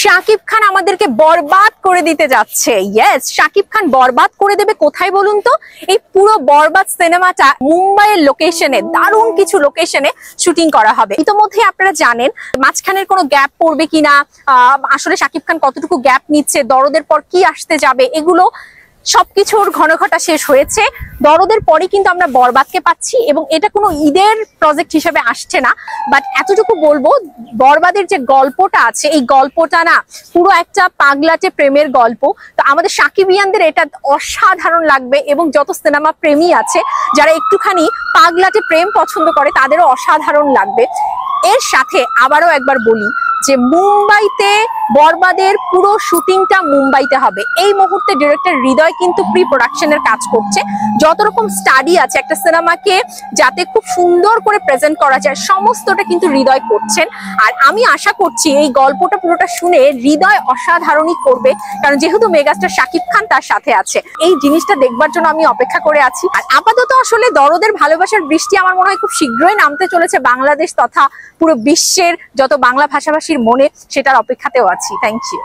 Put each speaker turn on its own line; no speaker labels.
শাকিব খান আমাদেরকে বরবাদ করে দিতে যাচ্ছে। ইয়েস, শাকিব খান বরবাদ করে দেবে কোথায় বলুন তো? এই পুরো বরবাদ সিনেমাটা মুম্বাইয়ের লোকেশনে, দারুণ কিছু লোকেশনে শুটিং করা হবে। ইতোমধ্যে আপনারা জানেন মাঝখানের কোনো গ্যাপ পড়বে কিনা, আসলে শাকিব খান কতটুকু গ্যাপ নিচ্ছে, দরদের পর কি আসতে যাবে, এগুলো সবকিছুর ঘনঘটা শেষ হয়েছে। দরদের পরে কিন্তু আমরা বরবাদকে পাচ্ছি এবং এটা কোনো ঈদের প্রজেক্ট হিসেবে আসছে না। বাট এতটুকু বলবো, বরবাদের যে গল্পটা আছে এই গল্পটা না পুরো একটা পাগলাটে প্রেমের গল্প। তো আমাদের সাকিবিয়ানদের এটা অসাধারণ লাগবে এবং যত সিনেমা প্রেমী আছে যারা একটুখানি পাগলাটে প্রেম পছন্দ করে তাদেরও অসাধারণ লাগবে। এর সাথে আবারও একবার বলি যে মুম্বাইতে বরবাদের পুরো শুটিংটা মুম্বাইতে হবে। এই মুহূর্তে ডিরেক্টর হৃদয় কিন্তু প্রি প্রোডাকশনের কাজ করছে। যত রকম স্টাডি আছে একটা সিনেমাকে যাতে খুব সুন্দর করে প্রেজেন্ট করা যায় সমস্তটা কিন্তু হৃদয় করছেন। আর আমি আশা করছি এই গল্পটা পুরোটা শুনে হৃদয় অসাধারণই করবে, কারণ যেহেতু মেগাস্টার শাকিব খান তার সাথে আছে। এই জিনিসটা দেখবার জন্য আমি অপেক্ষা করে আছি। আর আপাতত আসলে দরদের ভালোবাসার বৃষ্টি আমার মনে হয় খুব শীঘ্রই নামতে চলেছে বাংলাদেশ তথা পুরো বিশ্বের যত বাংলা ভাষাভাষীর মনে, সেটার অপেক্ষাতেও আছি। Thank you.